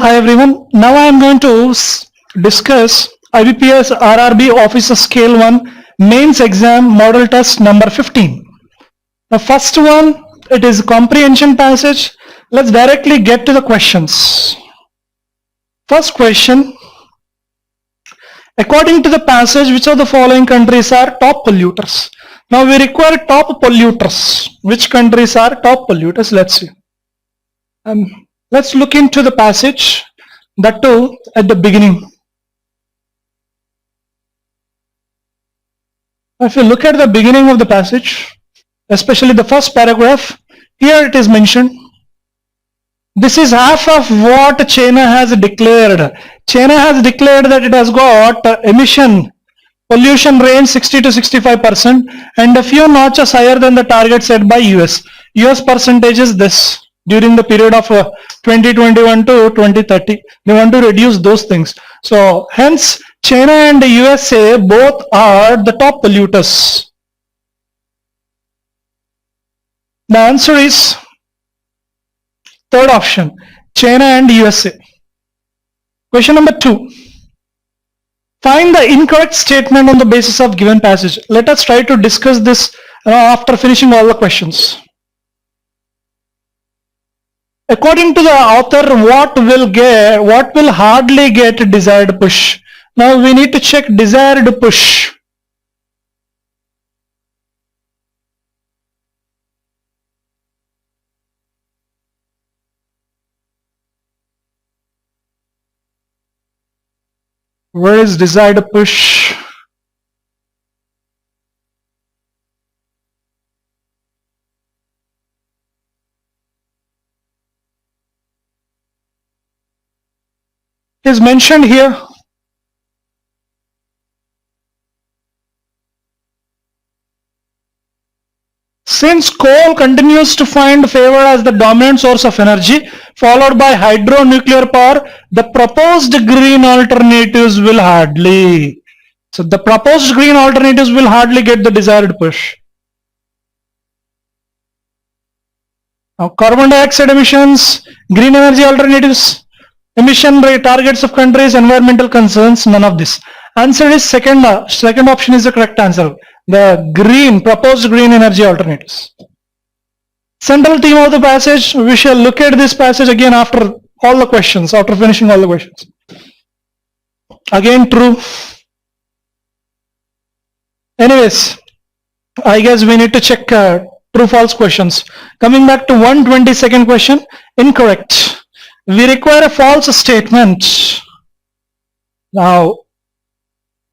Hi everyone. Now I am going to discuss IBPS RRB Officer Scale 1 Mains Exam Model Test number 15. The first one, it is comprehension passage. Let's directly get to the questions. First question. According to the passage, which of the following countries are top polluters? Now we require top polluters. Which countries are top polluters? Let's see. Let's look into the passage, that too at the beginning. If you look at the beginning of the passage, especially the first paragraph, here it is mentioned. This is half of what China has declared. China has declared that it has got pollution range 60 to 65% and a few notches higher than the target set by US. US percentage is this. During the period of 2021 to 2030, they want to reduce those things. So hence China and the USA both are the top polluters. The answer is third option, China and USA. Question number 2. Find the incorrect statement on the basis of given passage. Let us try to discuss this after finishing all the questions. According to the author, what will hardly get desired push? Now we need to check desired push. Where is desired push? Is mentioned here. Since coal continues to find favor as the dominant source of energy, followed by hydronuclear power, the proposed green alternatives will hardly. So the proposed green alternatives will hardly get the desired push. Now carbon dioxide emissions, green energy alternatives, emission rate targets of countries, environmental concerns, none of this. Answer is second option is the correct answer. The proposed green energy alternatives. Central theme of the passage, we shall look at this passage again after all the questions, after finishing all the questions. Again true. Anyways, I guess we need to check true false questions. Coming back to 122nd question, incorrect. We require a false statement. Now,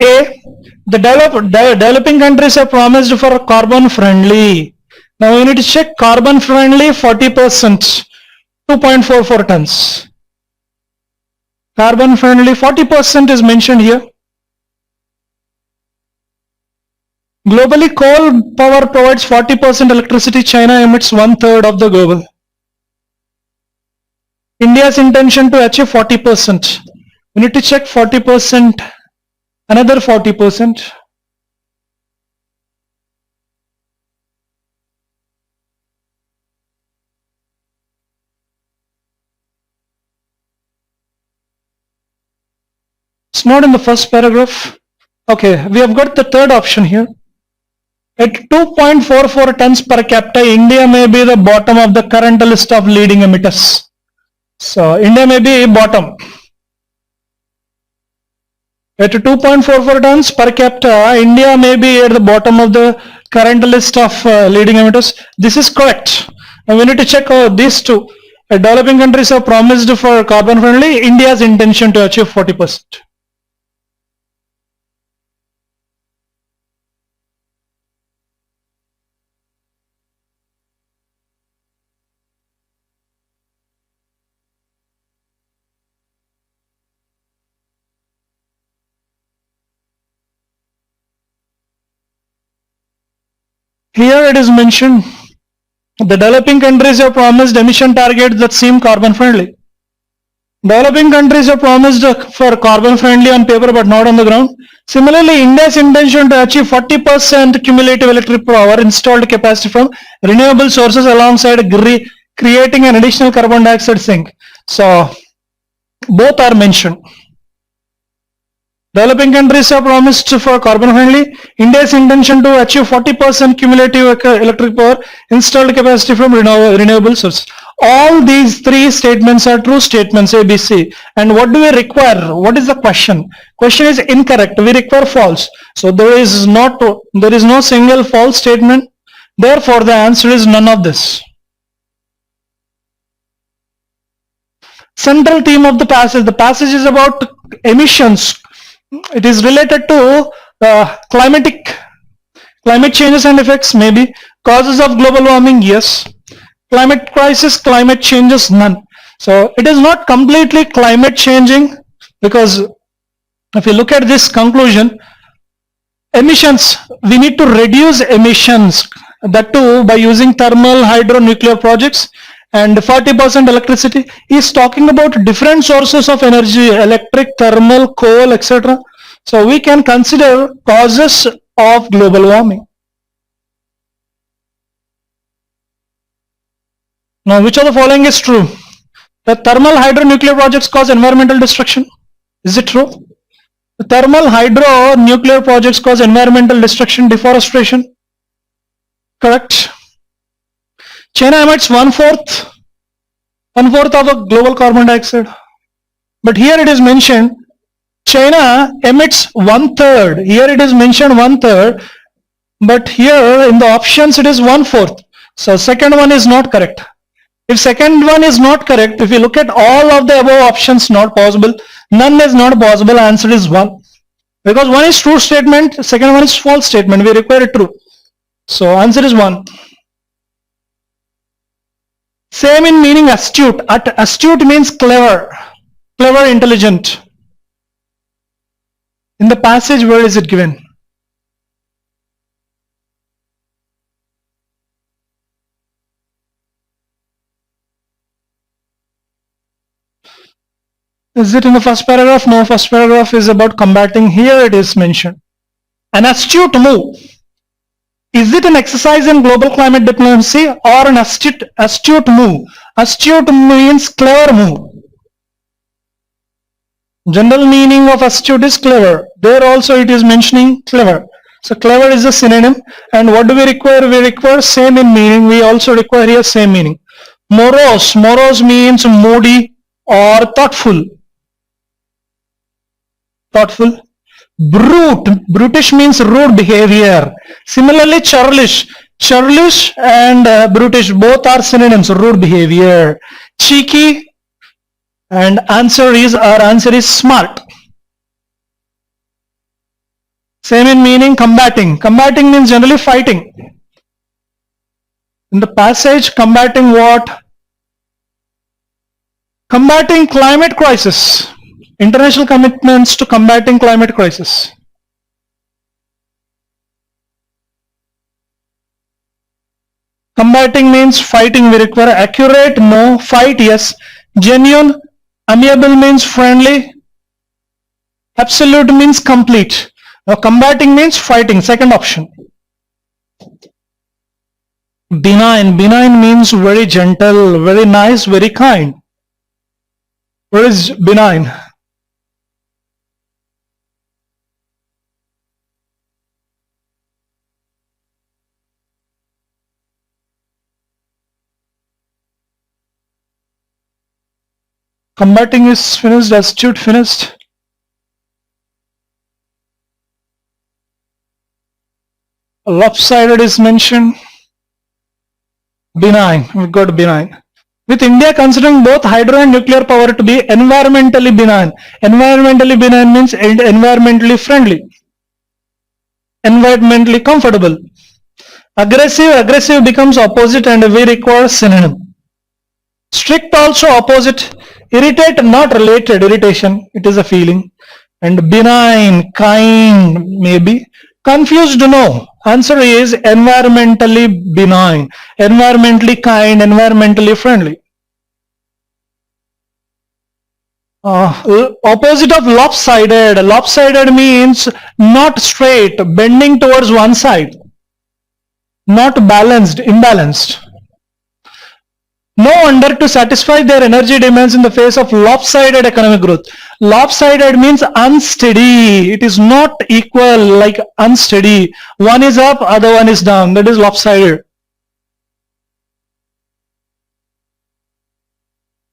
A, the developing countries have promised for carbon friendly. Now we need to check carbon friendly 40%, 2.44 tons. Carbon friendly 40% is mentioned here. Globally, coal power provides 40% electricity. China emits 1/3 of the global. India's intention to achieve 40%. We need to check 40%, another 40%. It's not in the first paragraph. Okay, we have got the third option here. At 2.44 tons per capita, India may be the bottom of the current list of leading emitters. So India may be bottom. At 2.44 tons per capita, India may be at the bottom of the current list of leading emitters. This is correct. And we need to check these two. Developing countries have promised for carbon friendly. India's intention to achieve 40%. Here it is mentioned, the developing countries have promised emission targets that seem carbon friendly. Developing countries have promised for carbon friendly on paper but not on the ground. Similarly, India's intention to achieve 40% cumulative electric power installed capacity from renewable sources alongside creating an additional carbon dioxide sink. So Both are mentioned. Developing countries have promised for carbon friendly. India's intention to achieve 40% cumulative electric power installed capacity from renewable sources. All these three statements are true statements, A, B, C. And what do we require? What is the question? Question is incorrect. We require false. So there is no single false statement. Therefore, the answer is none of this. Central theme of the passage. The passage is about emissions. It is related to climate changes and effects, maybe. Causes of global warming, yes. Climate crisis, climate changes, none. So it is not completely climate changing, because if you look at this conclusion, emissions, we need to reduce emissions, that too by using thermal, hydro, nuclear projects, and 40% electricity. Is talking about different sources of energy, electric, thermal, coal, etc. So we can consider causes of global warming. Now, which of the following is true? The thermal, hydro, nuclear projects cause environmental destruction. Is it true? The thermal, hydro, nuclear projects cause environmental destruction, deforestation. Correct. China emits one-fourth of the global carbon dioxide. But here it is mentioned China emits 1/3. Here it is mentioned 1/3. But here in the options it is 1/4. So second one is not correct. If second one is not correct, if you look at all of the above options, not possible. None is not possible. Answer is 1. Because one is true statement, second one is false statement. We require it true. So answer is 1. Same in meaning astute. Astute means clever, intelligent. In the passage, where is it given? Is it in the first paragraph? No, first paragraph is about combating. Here it is mentioned. An astute move. Is it an exercise in global climate diplomacy or an astute move? Astute means clever move. General meaning of astute is clever. There also it is mentioning clever. So clever is a synonym. And what do we require? We require same in meaning. We also require here same meaning. Morose. Morose means moody or thoughtful. Thoughtful. Brute. Brutish means rude behavior. Similarly, churlish. Churlish and brutish both are synonyms. Rude behavior. Cheeky. And our answer is smart. Same in meaning. Combating. Combating means generally fighting. In the passage, combating what? Combating climate crisis. International commitments to combating climate crisis. Combating means fighting. We require accurate, no. Fight, yes. Genuine. Amiable means friendly. Absolute means complete. Now combating means fighting. Second option. Benign. Benign means very gentle, very nice, very kind. What is benign? Combating is finished. Astute finished. Lopsided is mentioned. Benign. We got benign. With India considering both hydro and nuclear power to be environmentally benign. Environmentally benign means environmentally friendly. Environmentally comfortable. Aggressive. Aggressive becomes opposite and we require synonym. Strict also opposite. Irritate, not related. Irritation, it is a feeling. And benign, kind, maybe. Confused, no. Answer is environmentally benign, environmentally kind, environmentally friendly. Opposite of lopsided. Lopsided means not straight, bending towards one side. Not balanced, imbalanced. No wonder to satisfy their energy demands in the face of lopsided economic growth. Lopsided means unsteady. It is not equal, like unsteady. One is up, other one is down. That is lopsided.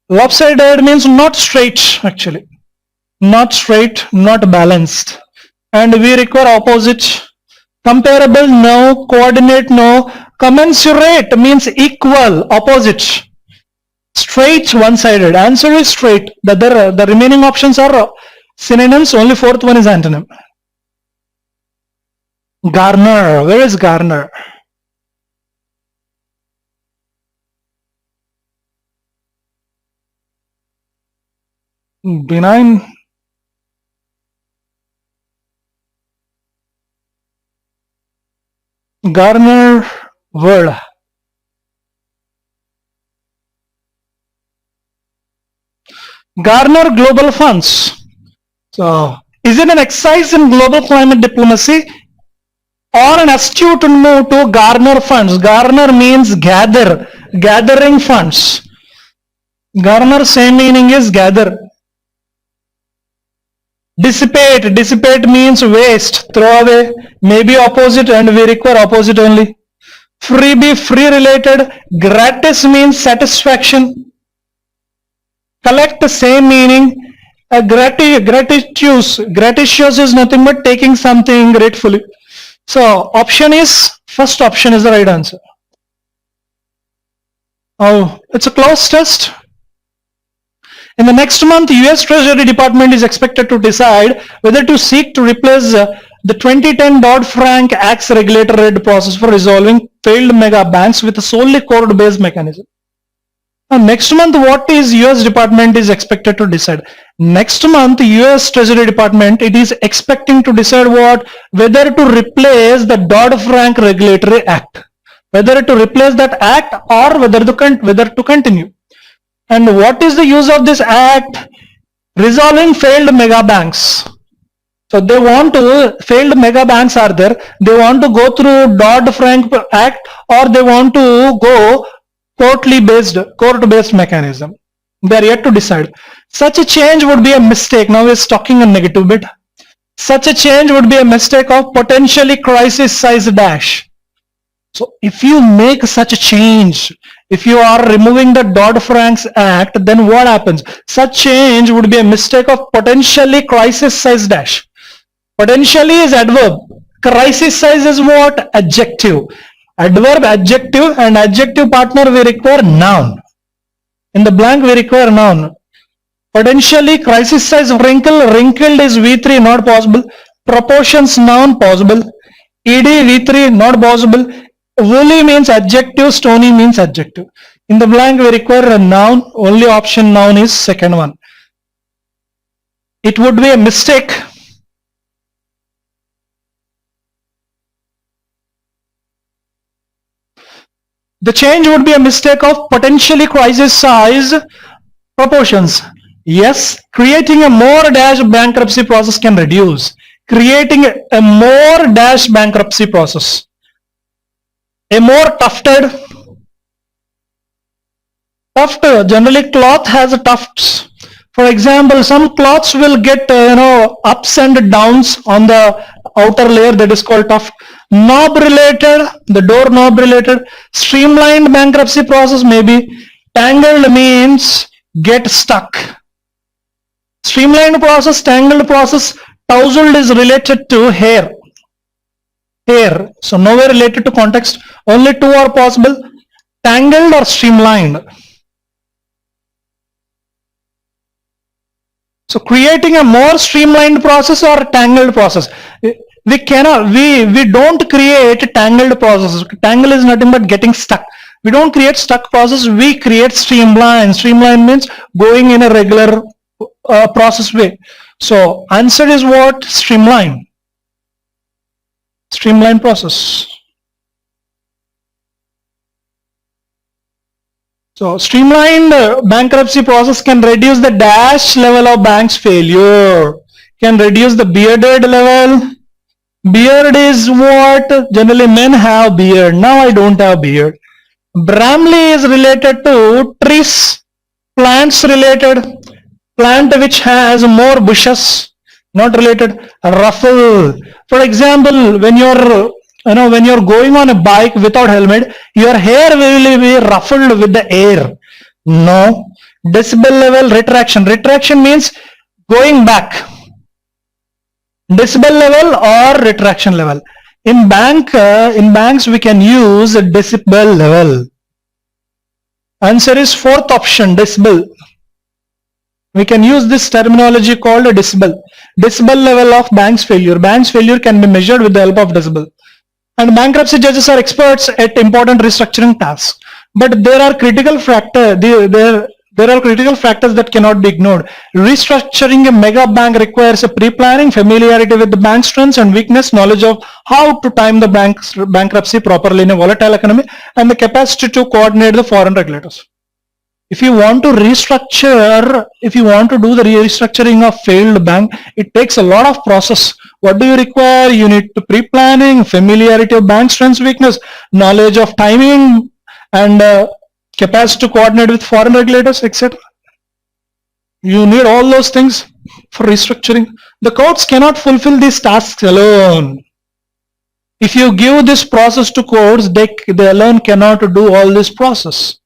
Lopsided means not straight, actually. Not straight, not balanced. And we require opposite. Comparable, no. Coordinate, no. Commensurate means equal, opposite. Straight, one-sided. Answer is straight. The remaining options are synonyms. Only fourth one is antonym. Garner. Where is Garner? Benign. Garner word. Garner global funds. So, is it an exercise in global climate diplomacy or an astute move to garner funds? Garner means gather, gathering funds. Garner same meaning is gather. Dissipate, dissipate means waste, throw away. Maybe opposite and we require opposite only. Freebie, free related. Gratis means satisfaction. Collect the same meaning. Gratuitous is nothing but taking something gratefully. So option is, first option is the right answer. Oh, it's a close test. In the next month, US Treasury Department is expected to decide whether to seek to replace the 2010 Dodd-Frank Act's regulator-led process for resolving failed mega banks with a solely code-based mechanism. Now, next month, what is US Department is expected to decide? Next month, US Treasury Department, it is expecting to decide what? Whether to replace the Dodd-Frank Regulatory Act. Whether to replace that act or whether to continue. And what is the use of this act? Resolving failed mega banks. So they want to, failed mega banks are there, they want to go through Dodd-Frank Act or they want to go court-based mechanism. They are yet to decide. Such a change would be a mistake. Now we're talking a negative bit. Such a change would be a mistake of potentially crisis size dash. So if you make such a change, if you are removing the Dodd-Frank Act, then what happens? Such change would be a mistake of potentially crisis size dash. Potentially is adverb. Crisis size is what? Adjective. Adverb, adjective, and adjective partner we require noun. In the blank we require noun. Potentially crisis size wrinkle. Wrinkled is V3 not possible. Proportions noun possible. ED V3 not possible. Woolly means adjective, stony means adjective. In the blank we require a noun, only option noun is second one. It would be a mistake. The change would be a mistake of potentially crisis size proportions. Yes, creating a more dash bankruptcy process can reduce. Creating a more dash bankruptcy process. A more tufted. Tuft, generally cloth has tufts. For example, some cloths will get ups and downs on the outer layer, that is called tuft. Knob related, the door knob related. Streamlined bankruptcy process maybe. Tangled means get stuck. Streamlined process, tangled process. Tousled is related to hair. Hair, so nowhere related to context. Only two are possible, tangled or streamlined. So creating a more streamlined process or tangled process. We don't create tangled processes. Tangle is nothing but getting stuck. We don't create stuck process, we create streamline. Streamline means going in a regular process way. So answer is what? Streamline. Streamline process. So streamlined bankruptcy process can reduce the dash level of bank's failure. Can reduce the bearded level. Beard is what? Generally men have beard. Now I don't have beard. Bramley is related to trees, plants related, plant which has more bushes, not related. Ruffle. For example, when you're going on a bike without helmet, your hair will be ruffled with the air. No. Decibel level retraction. Retraction means going back. Decibel level or retraction level. In banks we can use decibel level. Answer is fourth option, decibel. We can use this terminology called a decibel. Decibel level of bank's failure. Bank's failure can be measured with the help of decibel. And bankruptcy judges are experts at important restructuring tasks. But there are critical factors. There are critical factors that cannot be ignored. Restructuring a mega bank requires a pre-planning, familiarity with the bank's strengths and weakness, knowledge of how to time the bank's bankruptcy properly in a volatile economy, and the capacity to coordinate the foreign regulators. If you want to restructure, if you want to do the restructuring of failed bank, it takes a lot of process. What do you require? You need to pre-planning, familiarity of bank strengths, weakness, knowledge of timing, and capacity to coordinate with foreign regulators, etc. You need all those things for restructuring. The courts cannot fulfill these tasks alone. If you give this process to courts, they alone cannot do all this process.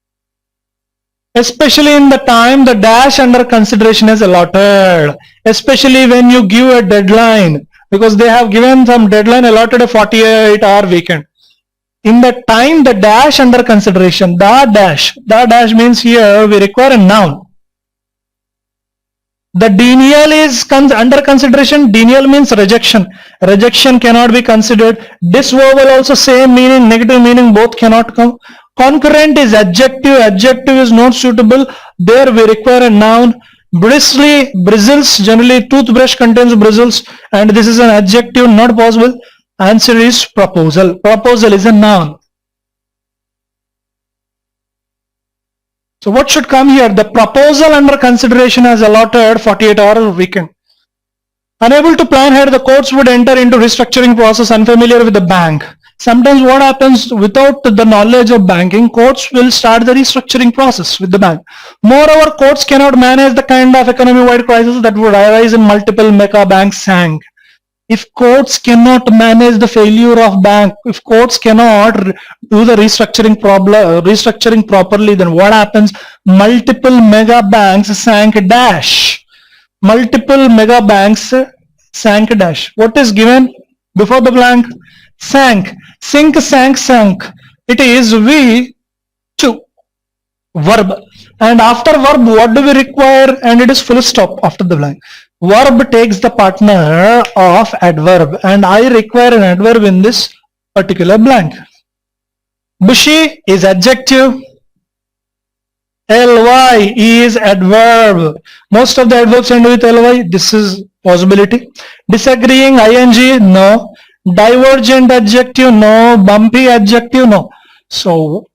Especially in the time the dash under consideration is allotted. Especially when you give a deadline, because they have given some deadline allotted a 48-hour weekend. In the time the dash under consideration, the dash means here we require a noun. The denial is under consideration. Denial means rejection. Rejection cannot be considered. Disverbal also same meaning, negative meaning, both cannot come. Concurrent is adjective. Adjective is not suitable. There we require a noun. Bristly, bristles, generally toothbrush contains bristles, and this is an adjective, not possible. Answer is proposal. Proposal is a noun. So what should come here? The proposal under consideration has allotted 48-hour weekend. Unable to plan ahead, the courts would enter into restructuring process unfamiliar with the bank. Sometimes what happens, without the knowledge of banking, courts will start the restructuring process with the bank. Moreover, courts cannot manage the kind of economy-wide crisis that would arise in multiple mega banks sank. If courts cannot manage the failure of bank, if courts cannot do the restructuring properly, then what happens? Multiple mega banks sank dash. Multiple mega banks sank dash. What is given before the blank? Sank. Sink, sank, sunk. It is V2 verb. And after verb, what do we require? And it is full stop after the blank. Verb takes the partner of adverb, and I require an adverb in this particular blank. Bushy is adjective. Ly is adverb. Most of the adverbs end with ly. This is possibility. Disagreeing, ing, no. Divergent adjective, no. Bumpy adjective, no. So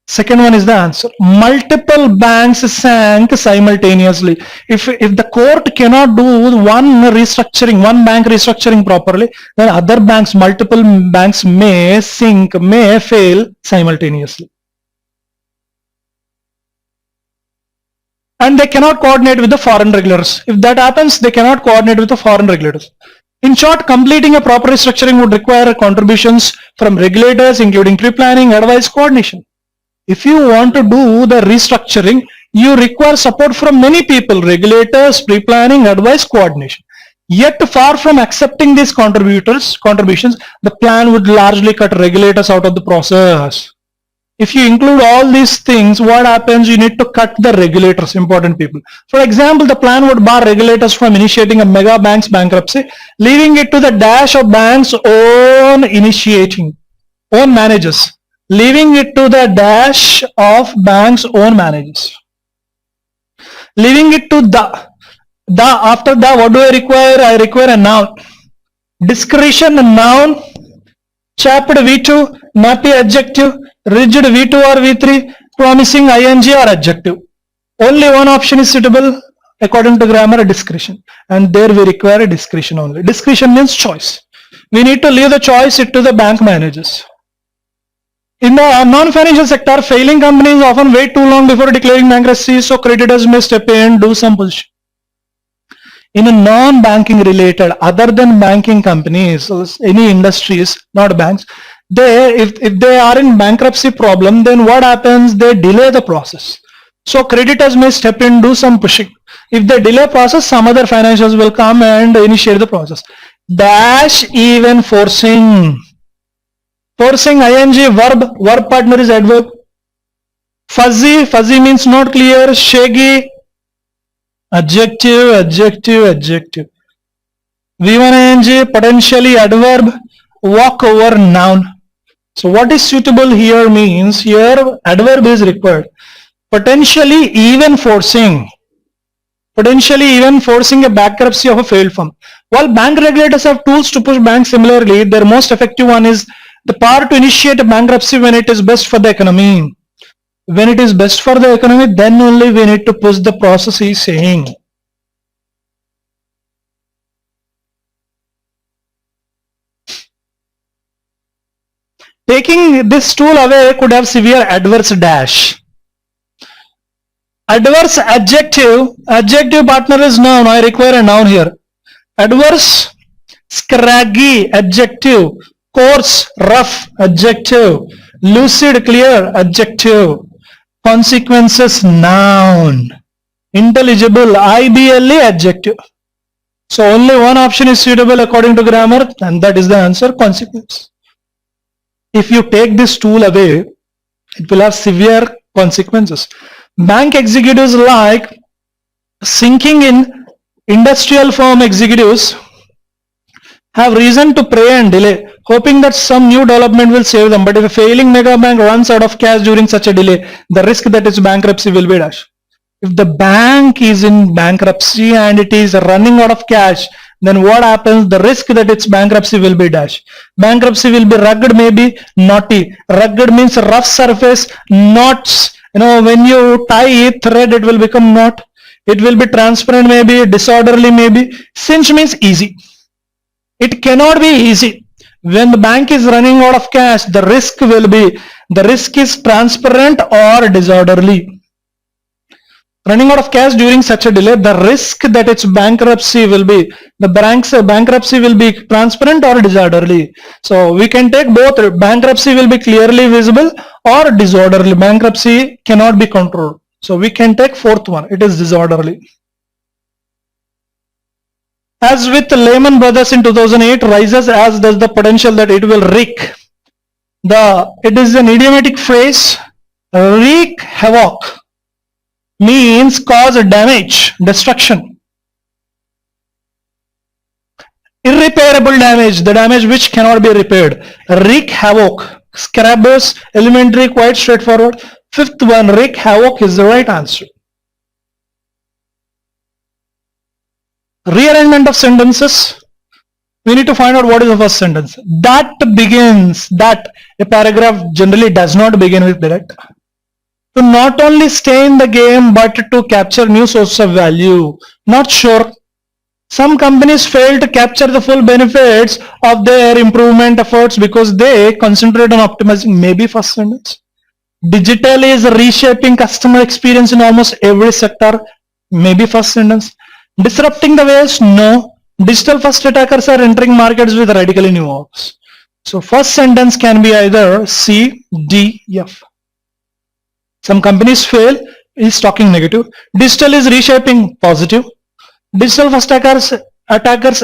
second one is the answer. Multiple banks sank simultaneously. If the court cannot do one bank restructuring properly, then other banks, multiple banks may sink, may fail simultaneously. And they cannot coordinate with the foreign regulators. If that happens, they cannot coordinate with the foreign regulators. In short, completing a proper restructuring would require contributions from regulators, including pre-planning, advice, coordination. If you want to do the restructuring, you require support from many people, regulators, pre-planning, advice, coordination. Yet far from accepting these contributions, the plan would largely cut regulators out of the process. If you include all these things, what happens? You need to cut the regulators, important people. For example, the plan would bar regulators from initiating a mega bank's bankruptcy, leaving it to the dash of bank's own managers. Leaving it to the dash of bank's own managers. Leaving it to after the, what do I require? I require a noun. Discretion, a noun. Chapped V2, nappy adjective. Rigid V2 or V3, promising ing or adjective. Only one option is suitable according to grammar, discretion. And there we require a discretion only. Discretion means choice. We need to leave the choice to the bank managers. In the non-financial sector, failing companies often wait too long before declaring bankruptcy, so creditors may step in and do some bullshit. In a non-banking related, other than banking companies, any industries, not banks, if they are in bankruptcy problem, then what happens? They delay the process. So creditors may step in, do some pushing. If they delay process, some other financials will come and initiate the process. Dash even forcing. Forcing ing verb partner is adverb. Fuzzy means not clear. Shaggy, adjective. V1 ing potentially adverb. Walk over noun. So what is suitable here means here adverb is required. Potentially even forcing a bankruptcy of a failed firm. While bank regulators have tools to push banks similarly, their most effective one is the power to initiate a bankruptcy when it is best for the economy. When it is best for the economy, then only we need to push the process, he is saying. Taking this tool away could have severe adverse dash. Adverse adjective partner is noun. I require a noun here. Adverse, scraggy adjective, coarse, rough adjective, lucid, clear adjective, consequences noun, intelligible IBLE adjective. So only one option is suitable according to grammar, and that is the answer, consequence. If you take this tool away, it will have severe consequences. Bank executives like sinking in industrial firm executives have reason to pray and delay, hoping that some new development will save them. But if a failing mega bank runs out of cash during such a delay, the risk that its bankruptcy will be dash. If the bank is in bankruptcy and it is running out of cash, then what happens? The risk that its bankruptcy will be dash. Bankruptcy will be rugged, maybe knotty. Rugged means rough surface, knots. When you tie a thread, it will become knot. It will be transparent, maybe disorderly, maybe. Cinch means easy. It cannot be easy. When the bank is running out of cash, the risk is transparent or disorderly. Running out of cash during such a delay, the risk that its bankruptcy will be, the bank's bankruptcy will be transparent or disorderly. So we can take both. Bankruptcy will be clearly visible or disorderly. Bankruptcy cannot be controlled. So we can take fourth one. It is disorderly. As with Lehman Brothers in 2008 rises, as does the potential that it will wreak. It is an idiomatic phrase, wreak havoc. Means cause damage, destruction. Irreparable damage, the damage which cannot be repaired. Wreak havoc. Scrabbers, elementary, quite straightforward. Fifth one, wreak havoc is the right answer. Rearrangement of sentences. We need to find out what is the first sentence. That begins, that a paragraph generally does not begin with that. To not only stay in the game, but to capture new sources of value. Not sure. Some companies fail to capture the full benefits of their improvement efforts because they concentrate on optimizing. Maybe first sentence. Digital is reshaping customer experience in almost every sector. Maybe first sentence. Disrupting the ways? No. Digital first attackers are entering markets with radically new offers. So first sentence can be either C, D, F. Some companies fail, is talking negative. Digital is reshaping, positive. Digital first attackers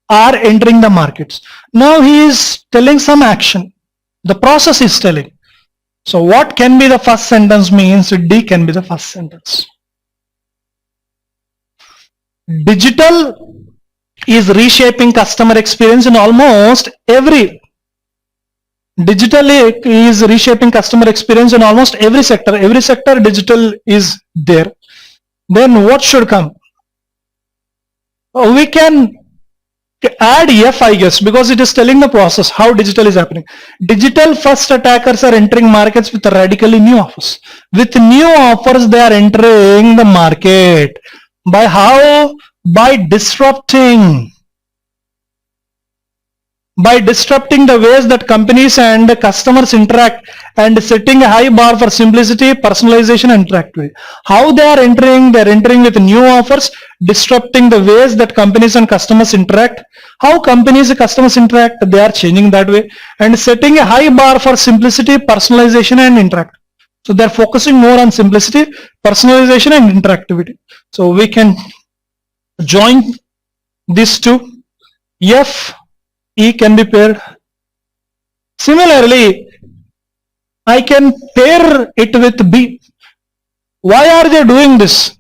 are entering the markets. Now he is telling some action. The process is telling. So what can be the first sentence means D can be the first sentence. Digital is reshaping customer experience in almost every. Digital is reshaping customer experience in almost every sector. Every sector digital is there. Then what should come? We can add F, I guess, because it is telling the process, how digital is happening. Digital first attackers are entering markets with radically new offers. With new offers, they are entering the market. By how? By disrupting. by disrupting the ways that companies and customers interact and setting a high bar for simplicity, personalization, and interactivity. How they are entering? They are entering with new offers, disrupting the ways that companies and customers interact. How companies and customers interact, they are changing that way, and setting a high bar for simplicity, personalization, and interact. So they're focusing more on simplicity, personalization, and interactivity. So we can join these two. F, E can be paired. Similarly, I can pair it with B. Why are they doing this?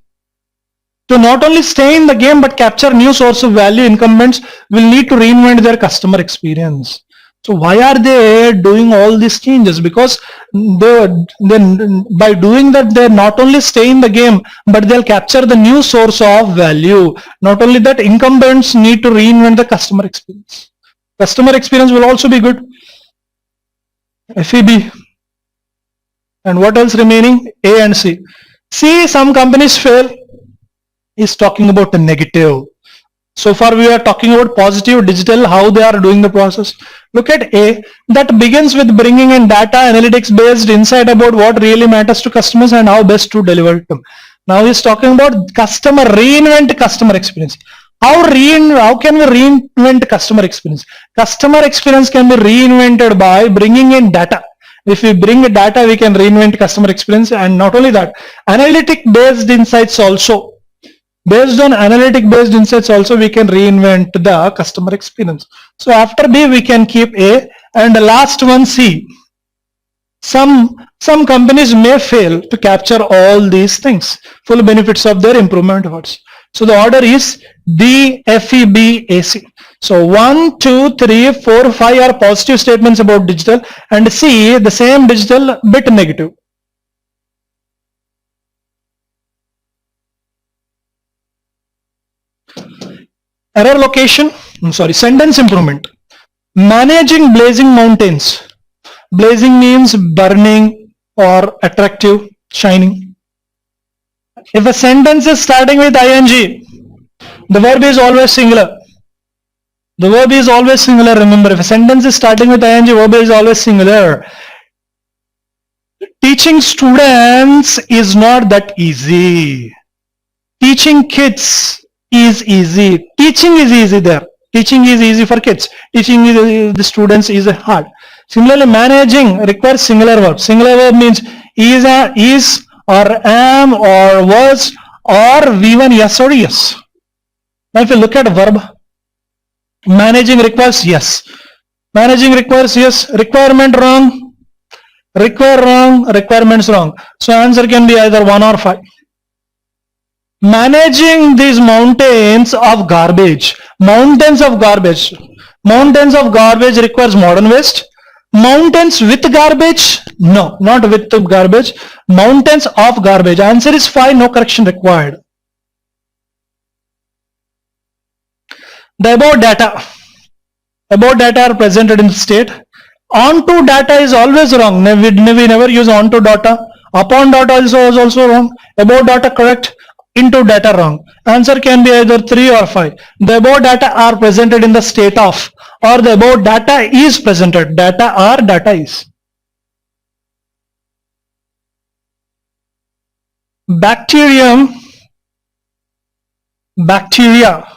To not only stay in the game but capture new source of value, incumbents will need to reinvent their customer experience. So why are they doing all these changes? Because by doing that, they not only stay in the game, but they'll capture the new source of value. Not only that, incumbents need to reinvent the customer experience. Customer experience will also be good. FEB. And what else remaining? A and C. C, some companies fail, is talking about the negative. So far we are talking about positive, digital, how they are doing the process. Look at A, that begins with bringing in data analytics based insight about what really matters to customers and how best to deliver it to them. Now he's talking about reinvent customer experience. How can we reinvent customer experience? Customer experience can be reinvented by bringing in data. If we bring data, we can reinvent customer experience. And not only that, analytic based insights also. Based on analytic based insights also, we can reinvent the customer experience. So after B, we can keep A, and the last one, C. Some companies may fail to capture all these things, full benefits of their improvement efforts. So the order is D, F, E, B, A, C. So 1, 2, 3, 4, 5 are positive statements about digital, and C, the same digital, bit negative. Error location, sentence improvement. Managing blazing mountains. Blazing means burning or attractive, shining. If a sentence is starting with ing, the verb is always singular. The verb is always singular, remember. If a sentence is starting with ing, verb is always singular. Teaching students is not that easy. Teaching kids is easy. Teaching is easy there. Teaching is easy for kids. Teaching the students is hard. Similarly, managing requires singular verb. Singular verb means is or am or was or V1 yes or yes. Now if you look at verb, managing requires yes. Managing requires yes. Requirement wrong. Require wrong. Requirements wrong. So answer can be either 1 or 5. Managing these mountains of garbage. Mountains of garbage. Mountains of garbage requires modern waste. Mountains with garbage? No, not with garbage. Mountains of garbage. Answer is 5, no correction required. The above data. Above data are presented in the state. Onto data is always wrong. We never use onto data. Upon data is also wrong. Above data correct. Into data wrong. Answer can be either 3 or 5. The above data are presented in the state of, or the above data is presented. Data or data is. Bacterium, bacteria.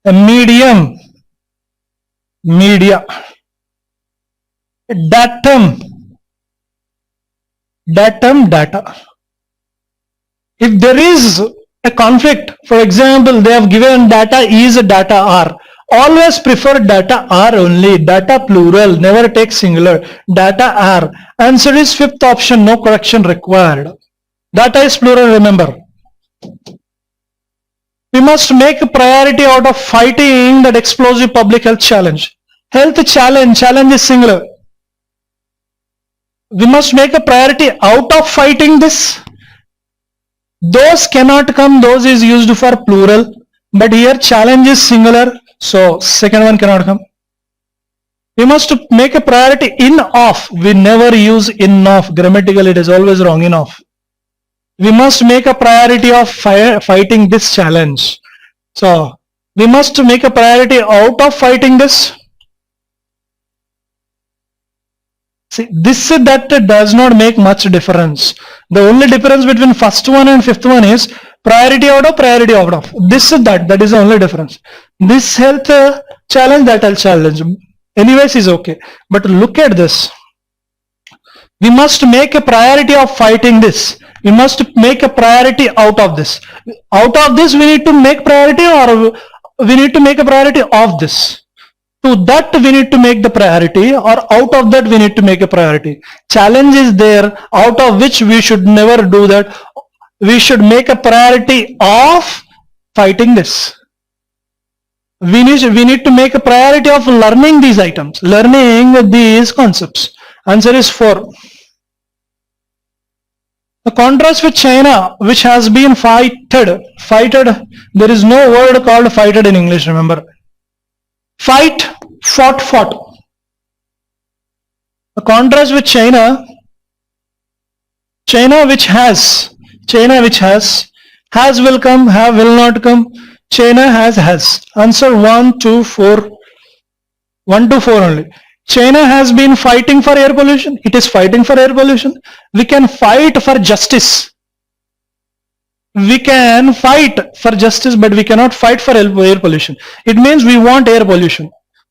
A medium, media. Datum, datum, data. If there is a conflict, for example, they have given data is data are. Always prefer data are only. Data plural, never take singular. Data are. Answer is 5th option, no correction required. Data is plural, remember. We must make a priority out of fighting that explosive public health challenge. Health challenge, challenge is singular. We must make a priority out of fighting this. Those cannot come, those is used for plural, but here challenge is singular, so second one cannot come. We must make a priority in of. We never use in of. Grammatical it is always wrong, in of. We must make a priority of fighting this challenge. So We must make a priority out of fighting this. See, this that does not make much difference. The only difference between first one and fifth one is priority out of priority out of. This is that is the only difference. This health challenge, that health challenge, anyways, is okay. But look at this. We must make a priority of fighting this. We must make a priority out of this. Out of this, we need to make priority, or we need to make a priority of this. To that we need to make the priority, or out of that we need to make a priority. Challenge is there, out of which we should never do that. We should make a priority of fighting this. We need to make a priority of learning these items, learning these concepts. Answer is 4. The contrast with China, which has been fighted, there is no word called fighted in English, remember. Fight, fought. The contrast with China which has, will come, have, will not come. China has. Answer 1 to 4. 1 to 4 only. China has been fighting for air pollution. It is fighting for air pollution. We can fight for justice. We can fight for justice, but we cannot fight for air pollution. It means we want air pollution.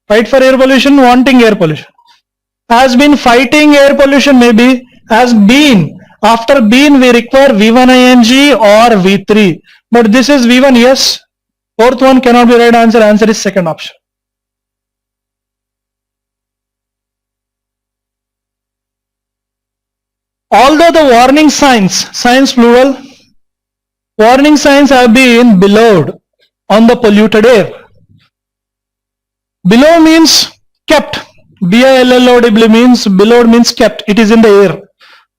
Fight for air pollution, wanting air pollution. Has been fighting air pollution, maybe. Has been. After been, we require V1 ing or V3. But this is V1, yes. Fourth one cannot be right answer. Answer is second option. Although the warning signs plural, warning signs have been below on the polluted air. Below means kept. B-I-L-L-O-W means below means kept. It is in the air.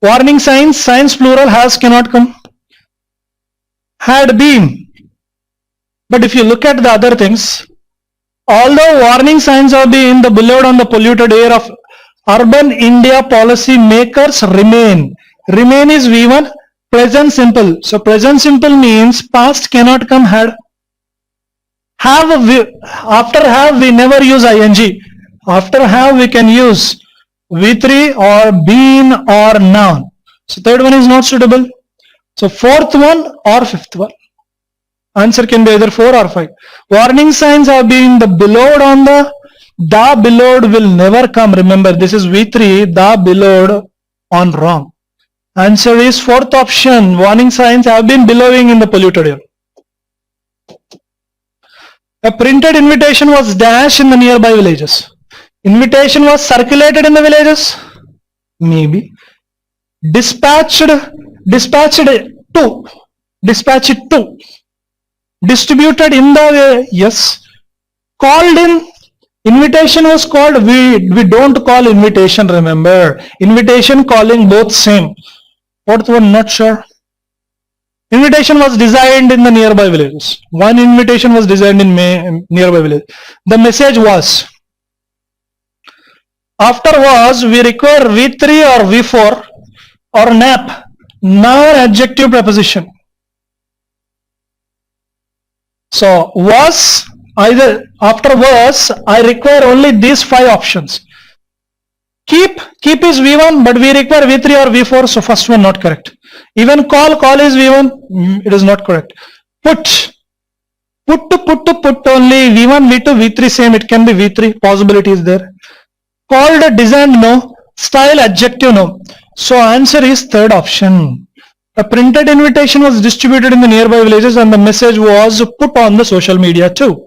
Warning signs plural, has cannot come. Had been. But if you look at the other things, although warning signs have been the below on the polluted air of urban India policy makers remain. Remain is V1. Present simple. So present simple means past cannot come had. After have we never use ing. After have we can use V3 or been or noun. So third one is not suitable. So fourth one or fifth one. Answer can be either 4 or 5. Warning signs have been the below on the below will never come. Remember, this is V3, the below on wrong. Answer is fourth option. Warning signs have been billowing in the polluted air. A printed invitation was dashed in the nearby villages. Invitation was circulated in the villages. Maybe. Dispatched to. Distributed in the, yes. Called in. Invitation was called. We don't call invitation, remember. Invitation, calling, both same. Fourth one, not sure. Invitation was designed in the nearby villages. One invitation was designed in nearby village. The message was. After was, we require V3 or V4 or nap. Noun adjective preposition. So was, either after was, I require only these 5 options. Keep is V1, but we require V3 or V4, so first one not correct. Even call is V1, it is not correct. Put only V1, V2, V3 same, it can be V3, possibility is there. Called, designed, no. Style, adjective, no. So answer is third option. A printed invitation was distributed in the nearby villages and the message was put on the social media too.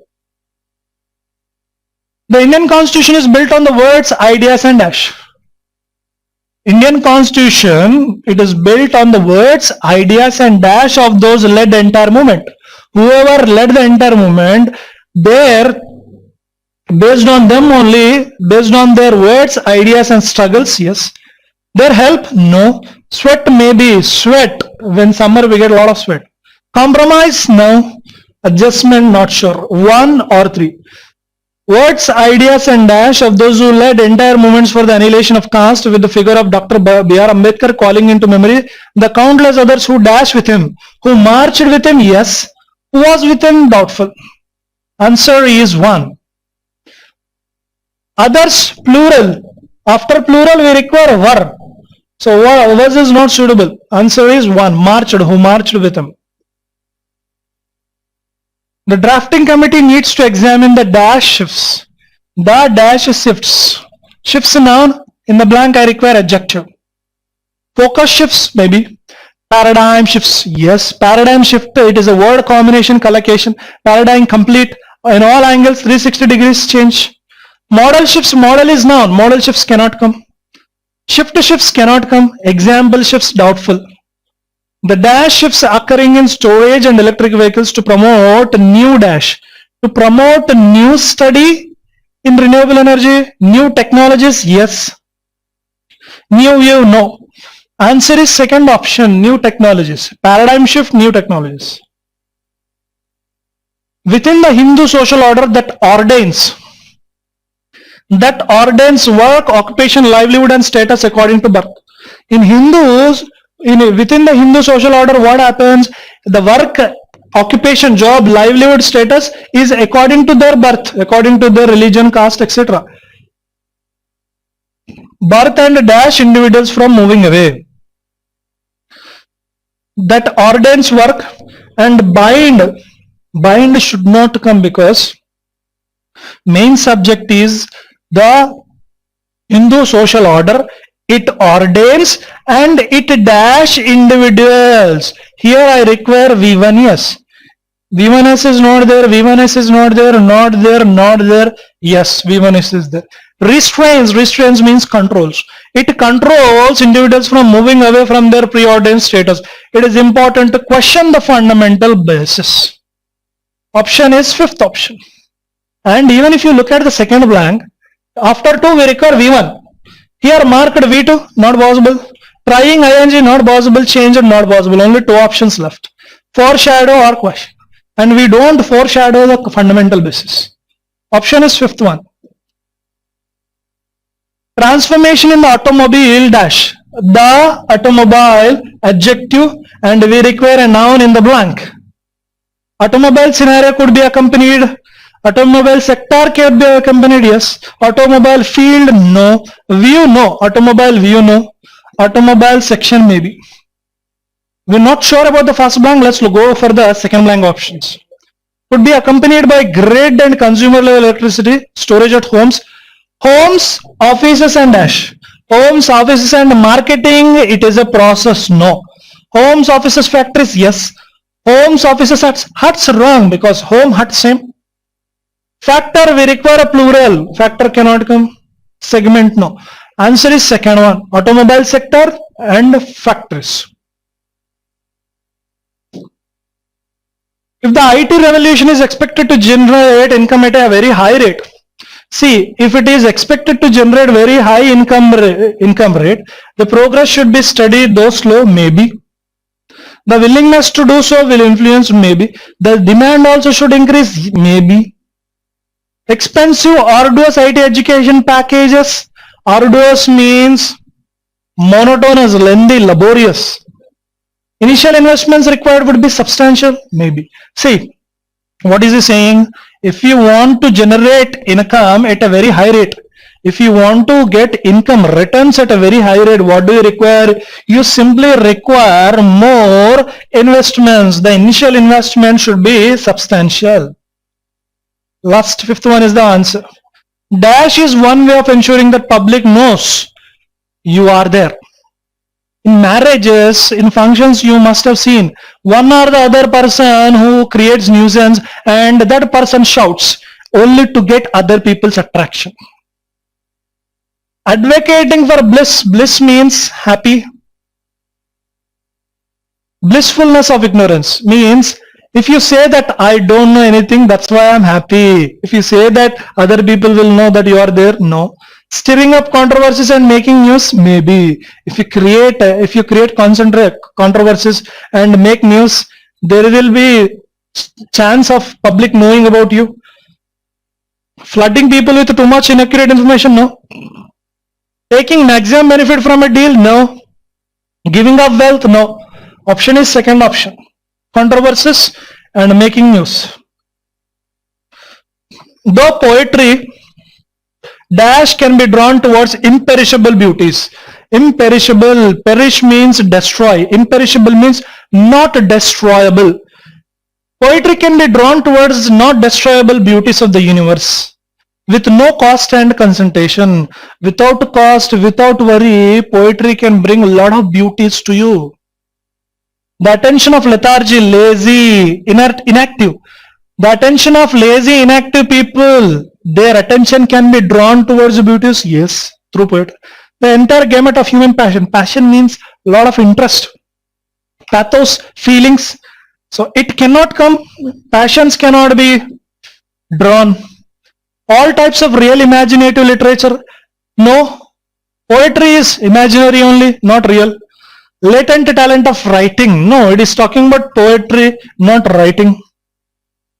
The Indian Constitution is built on the words, ideas and dash. Indian Constitution, it is built on the words, ideas and dash of those led the entire movement. Whoever led the entire movement, there, based on them only, based on their words, ideas and struggles, yes. Their help, no. Sweat, maybe. Sweat, when summer we get a lot of sweat. Compromise, no. Adjustment, not sure. 1 or 3. Words, ideas and dash of those who led entire movements for the annihilation of caste with the figure of Dr. B.R. Ambedkar calling into memory the countless others who dashed with him, who marched with him, yes, who was with him, doubtful. Answer is 1. Others, plural. After plural, we require were. So was is not suitable. Answer is 1. Marched. Who marched with him? The drafting committee needs to examine the dash shifts. The dash shifts. Shifts a noun. In the blank, I require adjective. Focus shifts, maybe. Paradigm shifts. Yes, paradigm shift. It is a word combination collocation. Paradigm complete. In all angles, 360 degrees change. Modal shifts. Modal is noun. Modal shifts cannot come. Shift shifts cannot come. Example shifts doubtful. The dash shifts occurring in storage and electric vehicles to promote new dash. To promote new study in renewable energy, new technologies, yes. New view, no. Answer is second option, new technologies. Paradigm shift, new technologies. Within the Hindu social order that ordains work, occupation, livelihood and status according to birth. In Hindus, within the Hindu social order, what happens? The work, occupation, job, livelihood, status is according to their birth, according to their religion, caste, etc. Birth and dash individuals from moving away. That ordains work, and bind should not come because main subject is the Hindu social order. It ordains and it dash individuals. Here I require V1S. V1S is not there, V1S is not there, not there, not there. Yes, V1S is there. Restrains means controls. It controls individuals from moving away from their preordained status. It is important to question the fundamental basis. Option is fifth option. And even if you look at the second blank, after 2 we require V1. Here marked V2, not possible. Trying ing, not possible. Changed, not possible. Only 2 options left. Foreshadow or question. And we don't foreshadow the fundamental basis. Option is fifth one. Transformation in the automobile dash. The automobile adjective and we require a noun in the blank. Automobile scenario could be accompanied. Automobile sector can be accompanied, yes. Automobile field, no. View, no. Automobile view, no. Automobile section, maybe. We're not sure about the first blank. Let's go for the second blank options. Could be accompanied by grid and consumer level electricity, storage at homes. Homes, offices and dash. Homes, offices and marketing, it is a process, no. Homes, offices, factories, yes. Homes, offices, huts, wrong because home, hut, same. Factor, we require a plural. Factor cannot come. Segment, no. Answer is second one. Automobile sector and factories. If the IT revolution is expected to generate income at a very high rate, see, if it is expected to generate very high income rate, the progress should be steady, though slow, maybe. The willingness to do so will influence, maybe. The demand also should increase, maybe. Expensive, arduous IT education packages. Arduous means monotonous, lengthy, laborious. Initial investments required would be substantial, maybe. See, what is he saying? If you want to generate income at a very high rate, if you want to get income returns at a very high rate, what do you require? You simply require more investments. The initial investment should be substantial. Last fifth one is the answer. Dash is one way of ensuring that public knows you are there. In marriages, in functions, you must have seen one or the other person who creates nuisance and that person shouts only to get other people's attraction. Advocating for bliss. Bliss means happy. Blissfulness of ignorance means if you say that I don't know anything, that's why I'm happy. If you say that other people will know that you are there, no. Stirring up controversies and making news, maybe. If you create controversies and make news, there will be chance of public knowing about you. Flooding people with too much inaccurate information, no. Taking maximum benefit from a deal, no. Giving up wealth, no. Option is second option. Controversies and making news. Though poetry dash can be drawn towards imperishable beauties. Imperishable, perish means destroy. Imperishable means not destroyable. Poetry can be drawn towards not destroyable beauties of the universe. With no cost and concentration, without cost, without worry, poetry can bring a lot of beauties to you. The attention of lethargy, lazy, inert, inactive. The attention of lazy, inactive people, their attention can be drawn towards beauties, yes, through poetry. The entire gamut of human passion. Passion means a lot of interest. Pathos, feelings. So it cannot come, passions cannot be drawn. All types of real imaginative literature, no. Poetry is imaginary only, not real. Latent talent of writing, no, it is talking about poetry, not writing.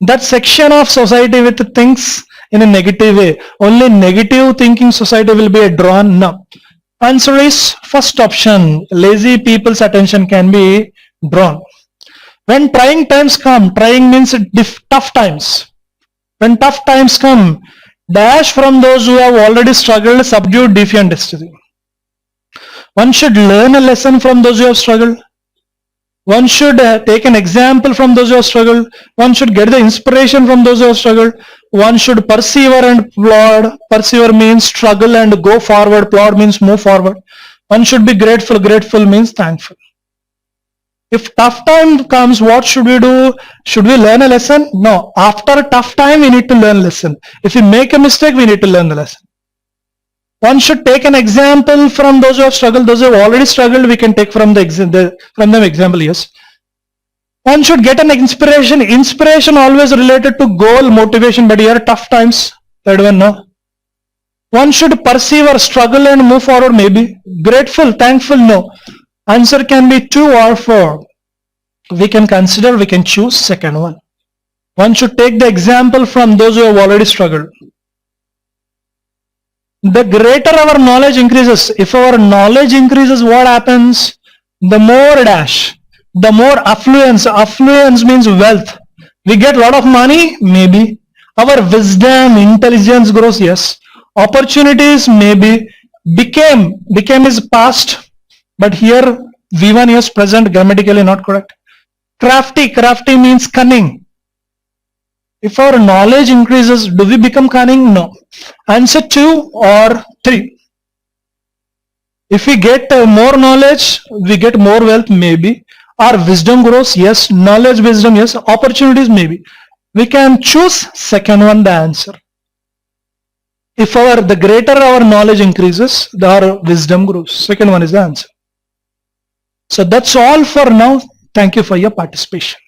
That section of society with thinks in a negative way, only negative thinking society will be drawn. No. Answer is first option, lazy people's attention can be drawn. When trying times come, trying means tough times. When tough times come, dash from those who have already struggled, subdued, defiant destiny. One should learn a lesson from those who have struggled. One should take an example from those who have struggled. One should get the inspiration from those who have struggled. One should persevere and plod. Persevere means struggle and go forward. Plod means move forward. One should be grateful. Grateful means thankful. If tough time comes, what should we do? Should we learn a lesson? No. After a tough time, we need to learn a lesson. If we make a mistake, we need to learn the lesson. One should take an example from those who have struggled. Those who have already struggled, we can take from them example, yes. One should get an inspiration. Inspiration always related to goal, motivation, but here tough times. Third one, no. One should persevere, struggle and move forward, maybe. Grateful, thankful, no. Answer can be 2 or 4. We can consider, we can choose second one. One should take the example from those who have already struggled. The greater our knowledge increases. If our knowledge increases, what happens? The more dash, the more affluence. Affluence means wealth. We get a lot of money, maybe. Our wisdom, intelligence grows, yes. Opportunities, maybe. Became is past, but here V1 is present, grammatically not correct. Crafty means cunning. If our knowledge increases, do we become cunning? No. Answer 2 or 3. If we get more knowledge, we get more wealth, maybe. Our wisdom grows, yes. Knowledge, wisdom, yes. Opportunities, maybe. We can choose second one, the answer. If the greater our knowledge increases, our wisdom grows. Second one is the answer. So that's all for now. Thank you for your participation.